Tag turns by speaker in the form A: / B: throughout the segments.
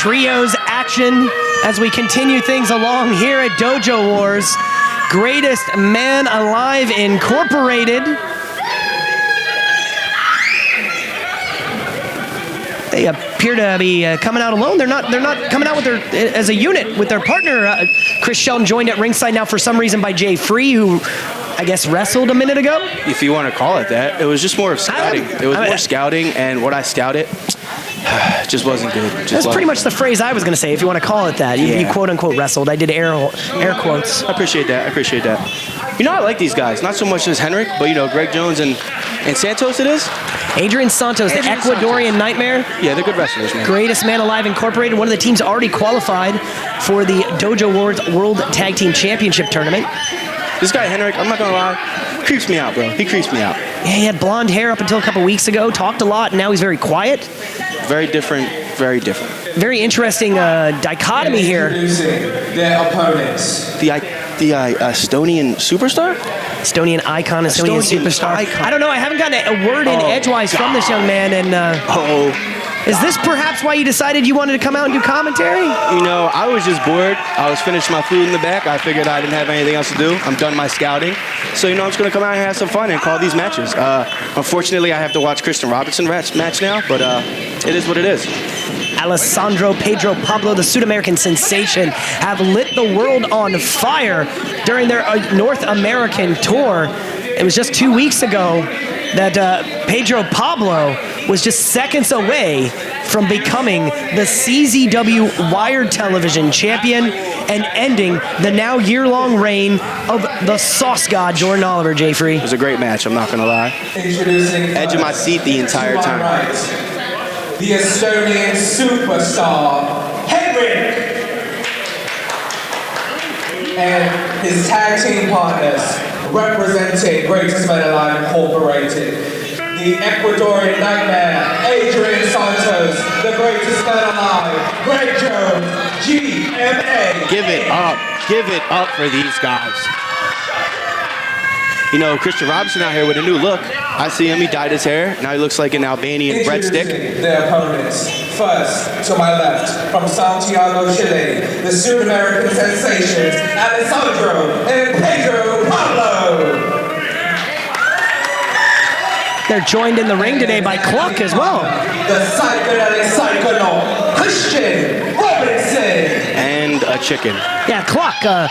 A: trios action as we continue things along here at Dojo Wars. Greatest Man Alive Incorporated. They appear to be coming out alone. They're not coming out with as a unit with their partner. Kristian joined at ringside now for some reason by Jay Free, who I guess wrestled a minute ago.
B: If you want to call it that, it was just more of scouting. It was more scouting, and what I scouted just wasn't good.
A: That's pretty much the phrase I was going to say, if you want to call it that. You quote unquote wrestled. I did air quotes.
B: I appreciate that. You know, I like these guys. Not so much as Henrik, but you know, Greg Jones and Santos it is.
A: Adrian Santos, the Ecuadorian Nightmare.
B: Yeah, they're good wrestlers, man.
A: Greatest Man Alive Incorporated, one of the teams already qualified for the Dojo Wars World Tag Team Championship Tournament.
B: This guy, Henrik, I'm not going to lie, creeps me out, bro. He creeps me out.
A: Yeah, he had blonde hair up until a couple weeks ago, talked a lot, and now he's very quiet.
B: Very different, very different.
A: Very interesting dichotomy here.
C: Their opponents.
B: The Estonian superstar?
A: Estonian icon, Estonian superstar. Icon. I don't know, I haven't gotten a word in edgewise from this young man, and is this perhaps why you decided you wanted to come out and do commentary?
B: You know, I was just bored. I was finishing my food in the back. I figured I didn't have anything else to do. I'm done my scouting. So, you know, I'm just going to come out and have some fun and call these matches. Unfortunately, I have to watch Kristian Robinson match now, but it is what it is.
A: Alessandro Pedro Pablo, the Sudamerican sensation, have lit the world on fire during their North American tour. It was just 2 weeks ago that Pedro Pablo was just seconds away from becoming the CZW Wired Television champion and ending the now year-long reign of the Sauce God, Jordan Oliver, Jay Free.
B: It was a great match, I'm not going to lie. Edge of my seat the entire time.
C: Right. The Estonian superstar, Henrik, and his tag team partners, representing Greatest Men Alive Incorporated. The Ecuadorian Nightmare, Adrian Santos, the Greatest Man Alive, Greg Jones, GMA.
B: Give it up for these guys. You know, Kristian Robinson out here with a new look. I see him, he dyed his hair. Now he looks like an Albanian breadstick.
C: Their opponents. First, to my left, from Santiago, Chile, the Sudamerican sensations, Alessandro and Pedro Pablo.
A: They're joined in the ring today by Cluck as well.
C: The psychedelic psychonaut, Kristian Robinson.
B: And a chicken.
A: Yeah, Cluck, a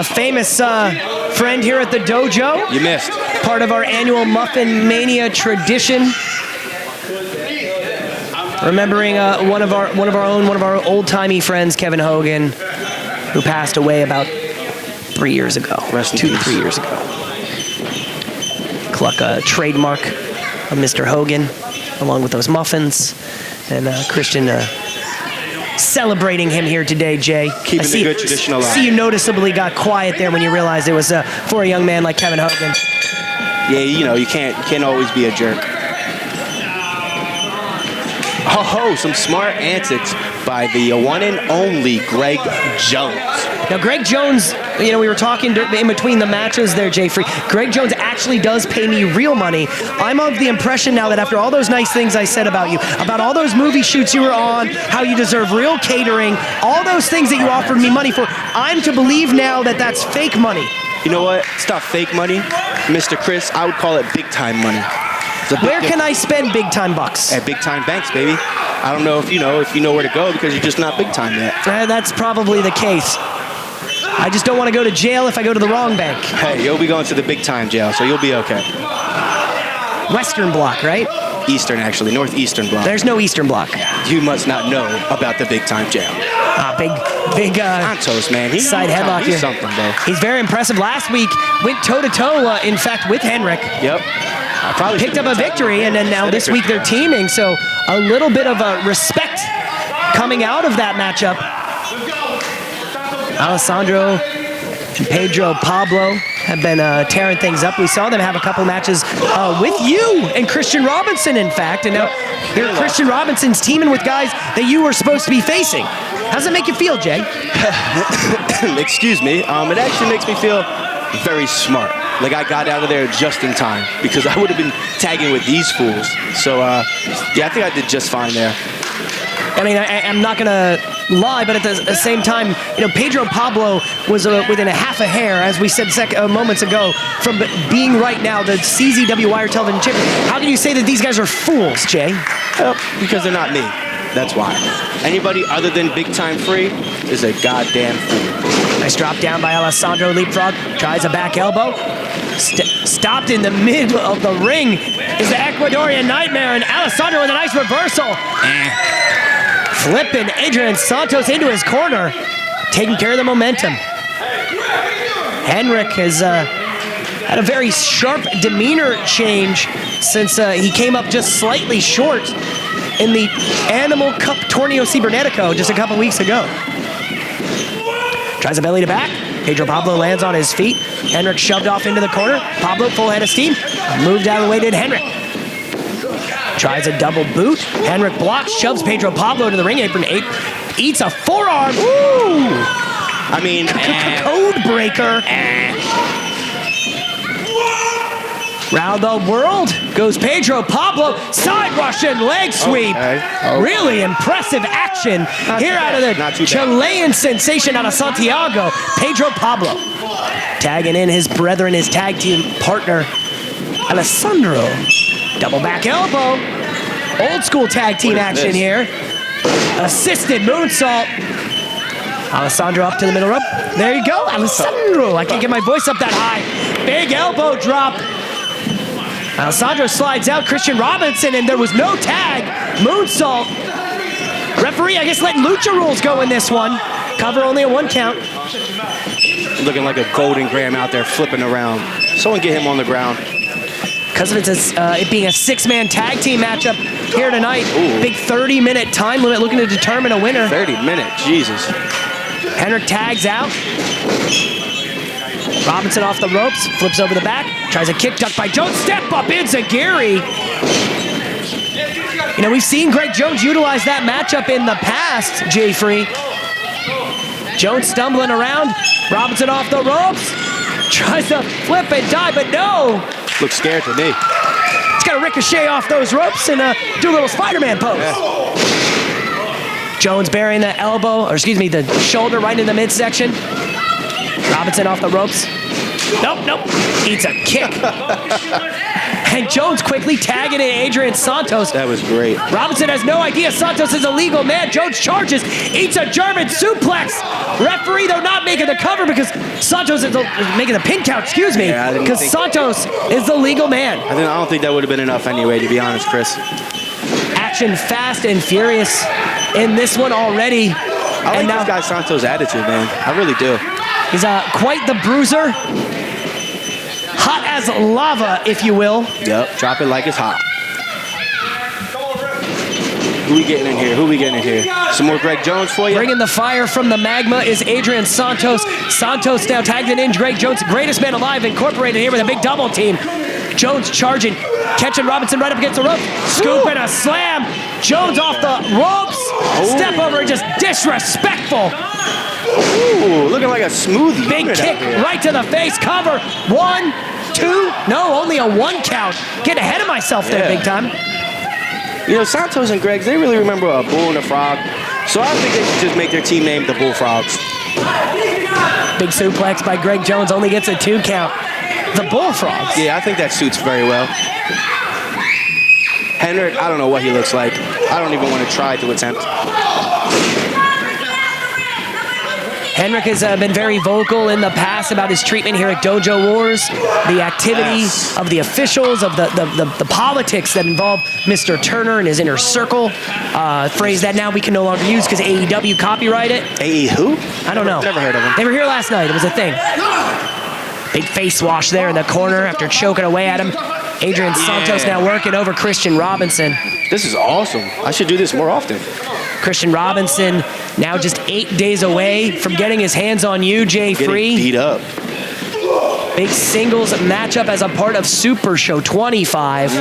A: famous friend here at the dojo.
B: You missed.
A: Part of our annual Muffin Mania tradition. Remembering one of our old-timey friends, Kevin Hogan, who passed away about 3 years ago. 2 to 3 years ago. Cluck, a trademark of Mr. Hogan, along with those muffins, and Kristian celebrating him here today, Jay.
B: Keeping the good tradition alive.
A: See, you noticeably got quiet there when you realized it was for a young man like Kevin Hogan.
B: Yeah, you know, you can't always be a jerk. Oh, some smart antics by the one and only Greg Jones.
A: Now, Greg Jones, you know, we were talking in between the matches there, Jay Free. Greg Jones actually does pay me real money. I'm of the impression now that after all those nice things I said about you, about all those movie shoots you were on, how you deserve real catering, all those things that you offered me money for, I'm to believe now that that's fake money.
B: You know what? It's not fake money, Mr. Chris. I would call it big time money.
A: Where can I spend big time bucks?
B: At big time banks, baby. I don't know if you know where to go because you're just not big time yet.
A: That's probably the case. I just don't want to go to jail if I go to the wrong bank.
B: Hey, you'll be going to the big time jail, so you'll be okay.
A: Western Block, right?
B: Eastern, actually. Northeastern Block.
A: There's no Eastern Block.
B: You must not know about the big time jail.
A: Big
B: Santos, man.
A: Side headlock here.
B: Something, bro.
A: He's very impressive. Last week, went toe-to-toe, in fact, with Henrik.
B: Yep. Probably
A: picked up a victory, and then now this week they're teaming, so a little bit of respect coming out of that matchup. Alessandro and Pedro Pablo have been tearing things up. We saw them have a couple matches with you and Kristian Robinson, in fact, and now here Kristian Robinson's teaming with guys that you were supposed to be facing. How does it make you feel, Jay?
B: Excuse me. It actually makes me feel very smart. Like I got out of there just in time because I would have been tagging with these fools. So, yeah, I think I did just fine there.
A: I mean, I'm not going to lie, but at the same time, you know, Pedro Pablo was within a half a hair, as we said moments ago, from being right now the CZW Wire Television Champion. How can you say that these guys are fools, Jay?
B: Well, because they're not me. That's why. Anybody other than Big Time Free is a goddamn fool.
A: Nice drop down by Alessandro. Leapfrog. Tries a back elbow. Stopped in the middle of the ring is the Ecuadorian Nightmare, and Alessandro with a nice reversal. Flipping Adrian Santos into his corner. Taking care of the momentum. Henrik has had a very sharp demeanor change since he came up just slightly short in the Animal Cup Torneo Cibernetico just a couple weeks ago. Tries a belly to back. Pedro Pablo lands on his feet. Henrik shoved off into the corner. Pablo full head of steam. Moved out of the way did Henrik. Tries a double boot. Henrik blocks, shoves Pedro Pablo to the ring apron. Eats a forearm. Ooh!
B: I mean,
A: code breaker. Round the world goes Pedro Pablo. Side Russian leg sweep. Okay. Really impressive action here out of the Chilean sensation out of Santiago, Pedro Pablo. Tagging in his brethren, his tag team partner, Alessandro. Double back elbow. Old school tag team action here. Assisted moonsault. Alessandro up to the middle rope. There you go, Alessandro. I can't get my voice up that high. Big elbow drop. Alessandro slides out. Kristian Robinson, and there was no tag. Moonsault. Referee, I guess, letting lucha rules go in this one. Cover only a 1 count.
B: Looking like a golden gram out there flipping around. Someone get him on the ground.
A: Because of it being a 6-man tag team matchup here tonight. Ooh. Big 30-minute time limit looking to determine a winner.
B: 30-minute, Jesus.
A: Henrik tags out. Robinson off the ropes, flips over the back, tries a kick duck by Jones, step up Enziguri. You know, we've seen Greg Jones utilize that matchup in the past, Jay Free. Jones stumbling around, Robinson off the ropes, tries to flip and dive, but no.
B: Looks scared to me.
A: He's got to ricochet off those ropes and do a little Spider-Man pose. Yeah. Jones burying the elbow, or excuse me, the shoulder right in the midsection. Robinson off the ropes. Nope. Eats a kick. And Jones quickly tagging in Adrian Santos.
B: That was great.
A: Robinson has no idea Santos is a legal man. Jones charges, eats a German suplex. Referee, though, not making the cover because Santos is making the pin count, excuse me. Because Santos is the legal man.
B: I don't think that would have been enough anyway, to be honest, Chris.
A: Action fast and furious in this one already.
B: I like this guy Santos' attitude, man. I really do.
A: He's quite the bruiser. Hot as lava, if you will.
B: Yep, drop it like it's hot. Who we getting in here? Some more Greg Jones for you?
A: Bringing the fire from the magma is Adrian Santos. Santos now tagged in Greg Jones, greatest man alive, incorporated here with a big double team. Jones charging, catching Robinson right up against the rope, scooping a slam. Jones off the ropes. Step over and just disrespectful.
B: Ooh, looking like a smoothie.
A: Big kick right to the face. Cover. 1, 2. No, only a 1 count. Getting ahead of myself there, big time.
B: You know, Santos and Greg's, they really remember a bull and a frog. So I think they should just make their team name the Bullfrogs.
A: Big suplex by Greg Jones only gets a 2 count. The Bullfrogs.
B: Yeah, I think that suits very well. Henrik, I don't know what he looks like. I don't even want to try to attempt.
A: Henrik has been very vocal in the past about his treatment here at Dojo Wars, the activity of the officials, of the politics that involve Mr. Turner and his inner circle. Phrase that now we can no longer use because AEW copyright it.
B: AE who?
A: I don't know.
B: Never heard of him.
A: They were here last night. It was a thing. Big face wash there in the corner after choking away at him. Adrian Santos now working over Kristian Robinson.
B: This is awesome. I should do this more often.
A: Kristian Robinson now just 8 days away from getting his hands on you, Jay Free.
B: Getting beat up.
A: Big singles matchup as a part of Super Show 25.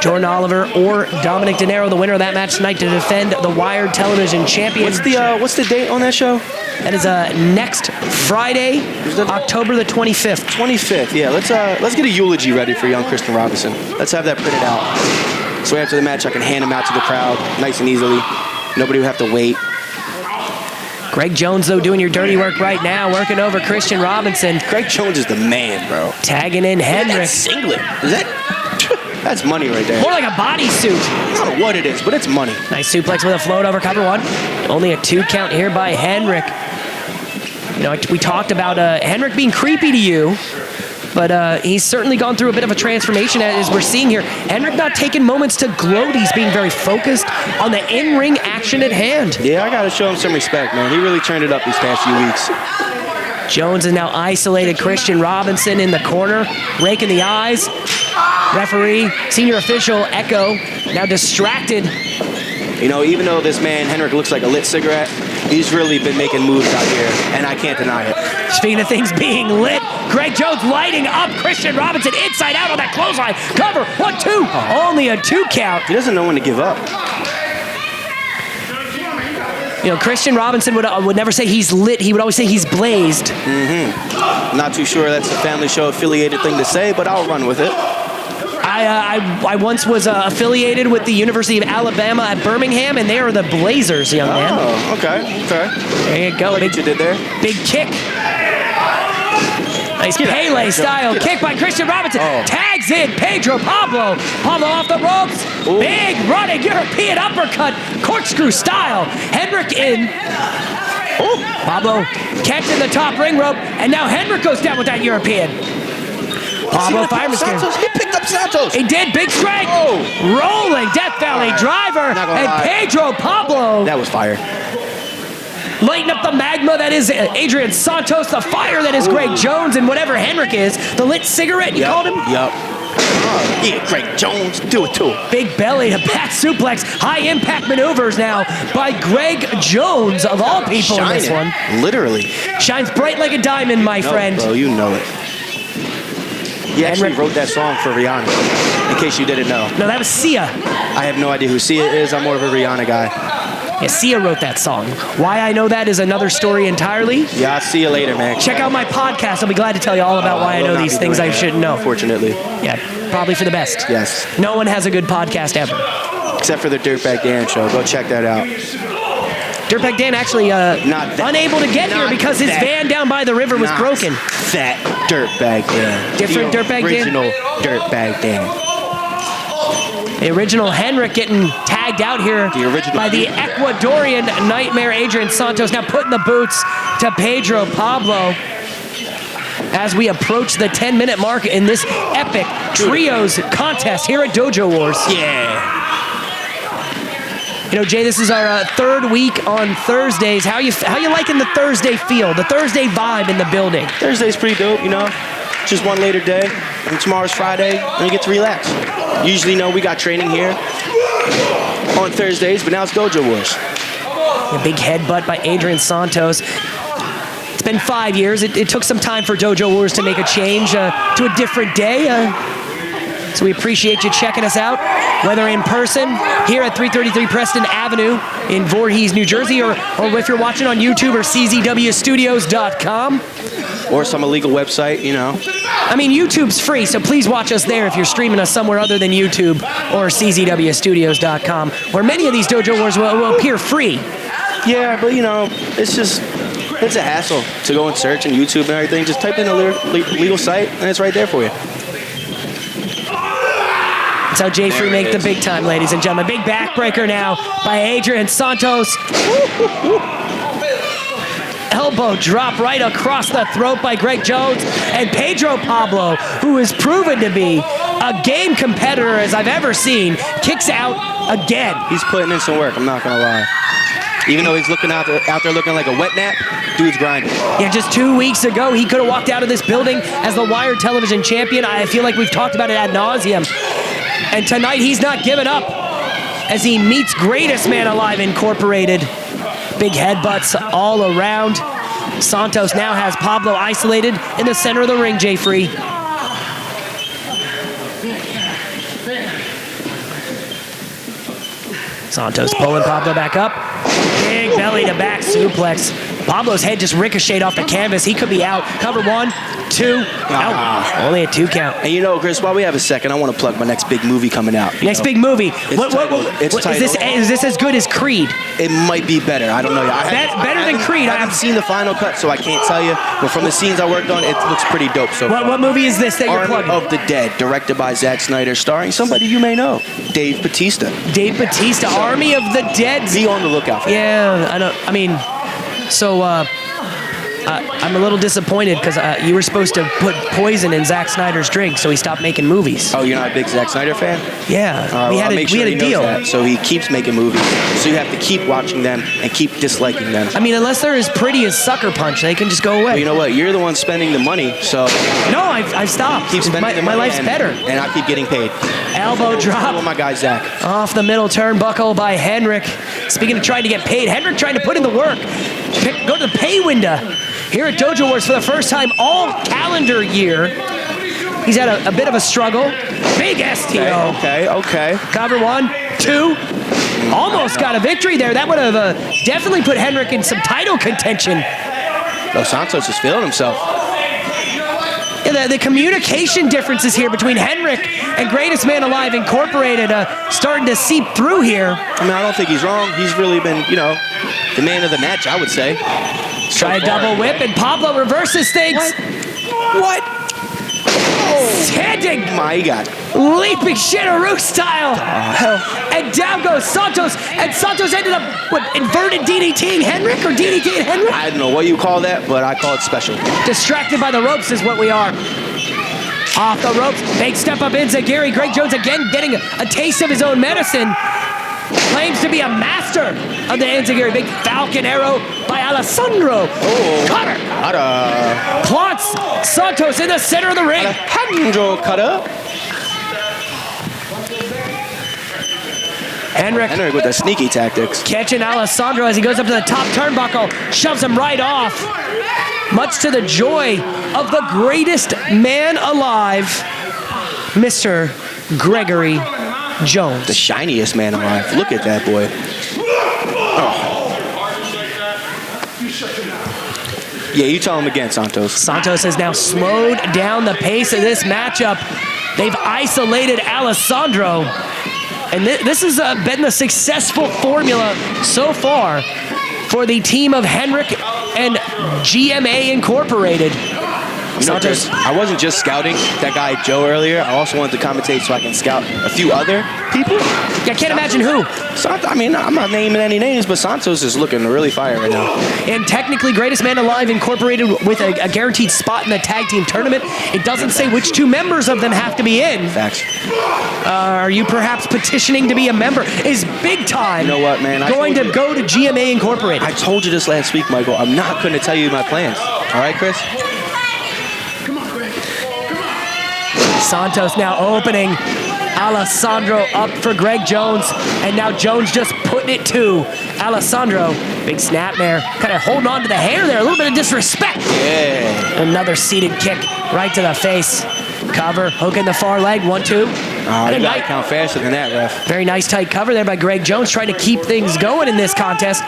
A: Jordan Oliver or Dominic De Niro, the winner of that match tonight, to defend the Wired Television Championship.
B: What's the date on that show?
A: That is next Friday, October the 25th.
B: 25th, yeah. Let's get a eulogy ready for young Kristian Robinson. Let's have that printed out. So after the match, I can hand him out to the crowd nice and easily. Nobody will have to wait.
A: Greg Jones, though, doing your dirty work right now, working over Kristian Robinson.
B: Greg Jones is the man, bro.
A: Tagging in Henrik.
B: That singlet. Is that? That's money right there.
A: More like a bodysuit.
B: I don't know what it is, but it's money.
A: Nice suplex with a float over cover one. Only a 2 count here by Henrik. You know, we talked about Henrik being creepy to you, but he's certainly gone through a bit of a transformation as we're seeing here. Henrik not taking moments to gloat. He's being very focused on the in-ring action at hand.
B: Yeah, I got to show him some respect, man. He really turned it up these past few weeks.
A: Jones has now isolated Kristian Robinson in the corner, raking the eyes. Referee, senior official, Echo, now distracted.
B: You know, even though this man, Henrik, looks like a lit cigarette, he's really been making moves out here, and I can't deny it.
A: Speaking of things being lit, Greg Jones lighting up Kristian Robinson inside out on that clothesline. Cover, 1, 2, only a 2 count.
B: He doesn't know when to give up.
A: You know, Kristian Robinson would never say he's lit. He would always say he's blazed.
B: Mm-hmm. Not too sure that's a family show affiliated thing to say, but I'll run with it.
A: I once was affiliated with the University of Alabama at Birmingham, and they are the Blazers, young man.
B: Oh, okay.
A: There you go.
B: What you did there?
A: Big kick. Nice Pele-style kick by Kristian Robinson.
B: Oh.
A: Tags in Pedro Pablo. Pablo off the ropes. Ooh. Big running European uppercut, corkscrew style. Henrik in. Ooh. Pablo catching the top ring rope, and now Henrik goes down with that European. Pablo fireman's carry.
B: He picked up Santos.
A: He did. Big strength.
B: Oh.
A: Rolling Death Valley driver. And Pedro Pablo.
B: That was fire.
A: Lighting up the magma that is Adrian Santos, the fire that is Greg Jones, and whatever Henrik is, the lit cigarette, you called him?
B: Yep. Yeah, Greg Jones, do it to him.
A: Big belly to back suplex, high impact maneuvers now by Greg Jones, of all people in this one.
B: Literally.
A: Shines bright like a diamond, my friend.
B: Bro, you know it. He actually wrote that song for Rihanna, in case you didn't know.
A: No, that was Sia.
B: I have no idea who Sia is. I'm more of a Rihanna guy.
A: Yeah, Sia wrote that song. Why I know that is another story entirely.
B: Yeah, I'll see you later, man.
A: Check out my podcast. I'll be glad to tell you all about why I know these things I shouldn't know.
B: Unfortunately.
A: Yeah, probably for the best.
B: Yes.
A: No one has a good podcast ever.
B: Except for the Dirtbag Dan show. Go check that out.
A: Dirtbag Dan actually unable to get here because his van down by the river was broken.
B: That Dirtbag Dan.
A: Different Dirtbag Dan?
B: Original Dirtbag Dan.
A: The original Henrik getting tagged out here by the Ecuadorian Nightmare Adrian Santos. Now putting the boots to Pedro Pablo as we approach the 10-minute mark in this epic trios contest here at Dojo Wars.
B: Yeah.
A: You know, Jay, this is our third week on Thursdays. How you liking the Thursday feel, the Thursday vibe in the building?
B: Thursday's pretty dope, you know. Just one later day, and tomorrow's Friday, and you get to relax. Usually, we got training here on Thursdays, but now it's Dojo Wars.
A: A big headbutt by Adrian Santos. It's been 5 years. It took some time for Dojo Wars to make a change to a different day. So we appreciate you checking us out, whether in person here at 333 Preston Avenue in Voorhees, New Jersey, or if you're watching on YouTube or CZWstudios.com.
B: Or some illegal website,
A: I mean, YouTube's free, so please watch us there if you're streaming us somewhere other than YouTube or CZWstudios.com, where many of these Dojo Wars will appear free.
B: Yeah, but it's a hassle to go and search on YouTube and everything. Just type in a legal site, and it's right there for you.
A: That's how Jay Free make the big time, ladies and gentlemen. Big backbreaker now by Adrian Santos. Elbow drop right across the throat by Greg Jones. And Pedro Pablo, who is proven to be a game competitor as I've ever seen, kicks out again.
B: He's putting in some work, I'm not going to lie. Even though he's looking out there looking like a wet nap, dude's grinding.
A: Yeah, just 2 weeks ago, he could have walked out of this building as the Wired Television champion. I feel like we've talked about it ad nauseum. And tonight, he's not giving up as he meets Greatest Man Alive Incorporated. Big headbutts all around. Santos now has Pablo isolated in the center of the ring, Jay Free. Santos pulling Pablo back up. Big belly to back suplex. Pablo's head just ricocheted off the canvas. He could be out. Cover one, 2. Only a 2 count.
B: And you know, Chris, while we have a second, I want to plug my next big movie coming out.
A: Next big movie.
B: It's titled,
A: is this as good as Creed?
B: It might be better. I don't know.
A: Better than Creed.
B: I haven't seen the final cut, so I can't tell you. But from the scenes I worked on, it looks pretty dope. So
A: what movie is this that you're plugging?
B: Army of the Dead, directed by Zack Snyder, starring somebody you may know, Dave Bautista.
A: Dave Bautista, Army of the Dead.
B: Be on the lookout for that.
A: Yeah, I know. I mean, so I'm a little disappointed because you were supposed to put poison in Zack Snyder's drink, so he stopped making movies.
B: Oh, you're not a big Zack Snyder fan?
A: Yeah, we had a deal.
B: That. So he keeps making movies. So you have to keep watching them and keep disliking them.
A: I mean, unless they're as pretty as Sucker Punch, they can just go away.
B: Well, you know what? You're the one spending the money, so...
A: No, I've stopped.
B: Keep spending the money.
A: My life's better.
B: And I keep getting paid.
A: Elbow drop.
B: With my guy, Zach.
A: Off the middle turnbuckle by Henrik. Speaking of trying to get paid, Henrik trying to put in the work. Go to the pay window. Here at Dojo Wars for the first time all calendar year. He's had a bit of a struggle. Big STO.
B: Okay.
A: Cover 1, 2. Almost got a victory there. That would have definitely put Henrik in some title contention.
B: Dos Santos is feeling himself.
A: Yeah, the communication differences here between Henrik and Greatest Man Alive Incorporated starting to seep through here.
B: I mean, I don't think he's wrong. He's really been, the man of the match, I would say.
A: Try a double whip, and Pablo reverses things.
B: What?
A: Standing.
B: My God.
A: Leaping Shinoru style. And down goes Santos. And Santos ended up, inverted DDTing Henrik or DDTing Henrik?
B: I don't know what you call that, but I call it special.
A: Distracted by the ropes is what we are. Off the ropes. Big step up Enziguri. Greg Jones again getting a taste of his own medicine. Claims to be a master of the Enziguri. Big Falcon arrow by Alessandro. Cutter. Clots Santos in the center of the ring.
B: Alejandro Cutter. Henrik with the sneaky tactics.
A: Catching Alessandro as he goes up to the top turnbuckle. Shoves him right off. Much to the joy of the greatest man alive, Mr. Gregory Jones.
B: The shiniest man alive. Look at that boy. Yeah, you tell him again, Santos.
A: Santos has now slowed down the pace of this matchup. They've isolated Alessandro. And this has been the successful formula so far for the team of Henrik and GMA Incorporated.
B: Santos, I wasn't just scouting that guy Joe earlier. I also wanted to commentate so I can scout a few other people.
A: I can't imagine who.
B: I mean, I'm not naming any names, but Santos is looking really fire right now.
A: And technically, Greatest Man Alive Incorporated with a guaranteed spot in the tag team tournament. It doesn't say which 2 members of them have to be in.
B: Facts.
A: Are you perhaps petitioning to be a member? Is Big Time
B: you know what, man?
A: going to go to GMA Incorporated?
B: I told you this last week, Michael. I'm not going to tell you my plans. All right, Chris?
A: Santos now opening Alessandro up for Greg Jones, and now Jones just putting it to Alessandro. Big snapmare, kind of holding on to the hair there, a little bit of disrespect.
B: Yeah.
A: Another seated kick right to the face. Cover, hook in the far leg, 1, 2.
B: You gotta count faster than that, ref.
A: Very nice tight cover there by Greg Jones, trying to keep things going in this contest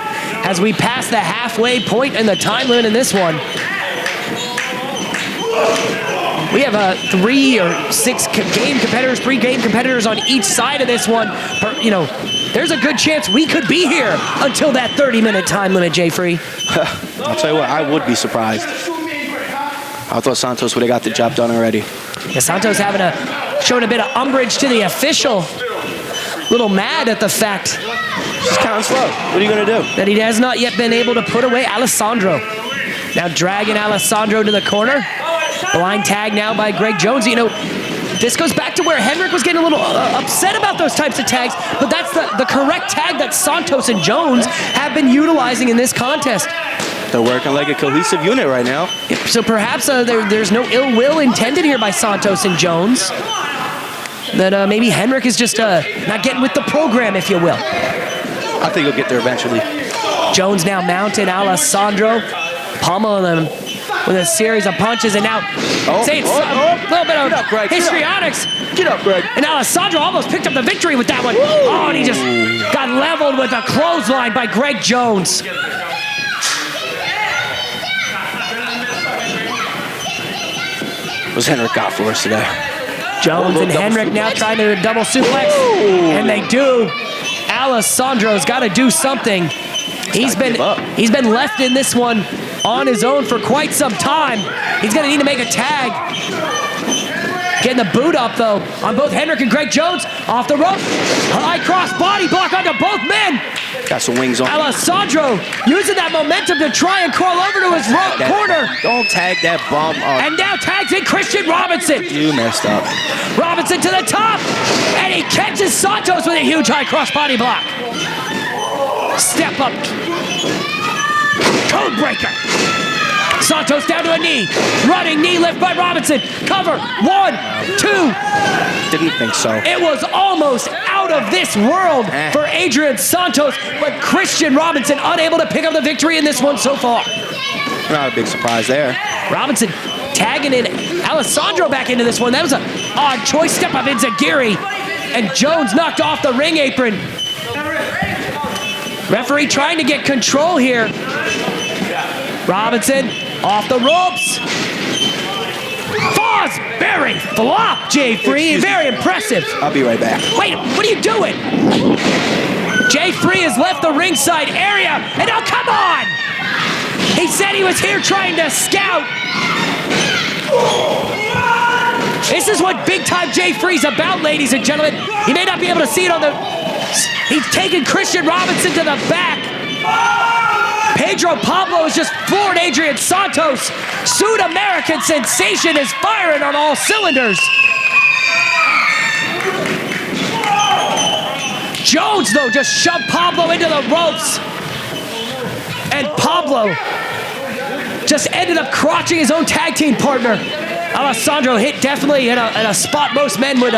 A: as we pass the halfway point in the time limit in this one. We have 3 or 6 game competitors, pre-game competitors on each side of this one. There's a good chance we could be here until that 30-minute time limit, Jay Free.
B: I'll tell you what, I would be surprised. I thought Santos would have got the job done already.
A: Yeah, Santos showing a bit of umbrage to the official. A little mad at the fact.
B: Just counting slow. What are you going to do?
A: That he has not yet been able to put away Alessandro. Now dragging Alessandro to the corner. Blind tag now by Greg Jones. This goes back to where Henrik was getting a little upset about those types of tags, but that's the correct tag that Santos and Jones have been utilizing in this contest.
B: They're working like a cohesive unit right now.
A: So perhaps there's no ill will intended here by Santos and Jones. That maybe Henrik is just not getting with the program, if you will.
B: I think he'll get there eventually.
A: Jones now mounted Alessandro, pummeling him with a series of punches, and now a little bit of histrionics.
B: Get up, Greg.
A: And Alessandro almost picked up the victory with that one. Oh, and he just got leveled with a clothesline by Greg Jones.
B: What's Henrik got for us today?
A: Jones and Henrik now trying to double suplex, and they do. Alessandro's got to do something. He's been left in this one on his own for quite some time. He's going to need to make a tag. Getting the boot up, though, on both Henrik and Greg Jones. Off the rope. High cross body block onto both men.
B: Got some wings on.
A: Alessandro using that momentum to try and crawl over to his corner.
B: Don't tag that bum up.
A: And now tags in Kristian Robinson.
B: You messed up.
A: Robinson to the top. And he catches Santos with a huge high cross body block. Step up. Code breaker. Santos down to a knee. Running knee lift by Robinson. Cover. 1, 2.
B: Didn't think so.
A: It was almost out of this world for Adrian Santos, but Kristian Robinson unable to pick up the victory in this one so far.
B: Not a big surprise there.
A: Robinson tagging in Alessandro back into this one. That was an odd choice. Step up Enziguri. And Jones knocked off the ring apron. Referee trying to get control here. Robinson off the ropes. Fosbury flop, Jay Free. Very impressive.
B: I'll be right back.
A: Wait, what are you doing? Jay Free has left the ringside area. And now, come on! He said he was here trying to scout. This is what big-time Jay Free's about, ladies and gentlemen. You may not be able to see it on the... He's taking Kristian Robinson to the back. Pedro Pablo has just floored Adrian Santos. Sudamerican sensation is firing on all cylinders. Jones, though, just shoved Pablo into the ropes. And Pablo just ended up crotching his own tag team partner. Alessandro hit definitely in a spot most men would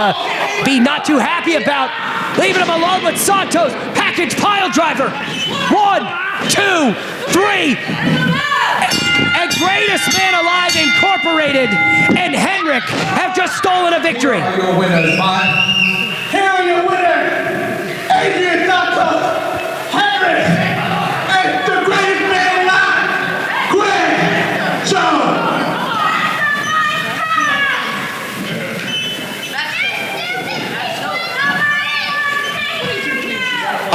A: be not too happy about. Leaving him alone with Santos. Package pile driver. 1, 2, 3. And Greatest Man Alive Incorporated and Henrik have just stolen a victory.
C: Here are your winners, man. Here are your winners. Adrian Santos, Henrik, and the Greatest Man Alive, Greg Jones.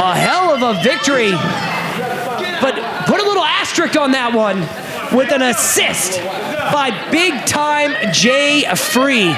A: A hell of a victory, but put a little asterisk on that one with an assist by big-time Jay Free.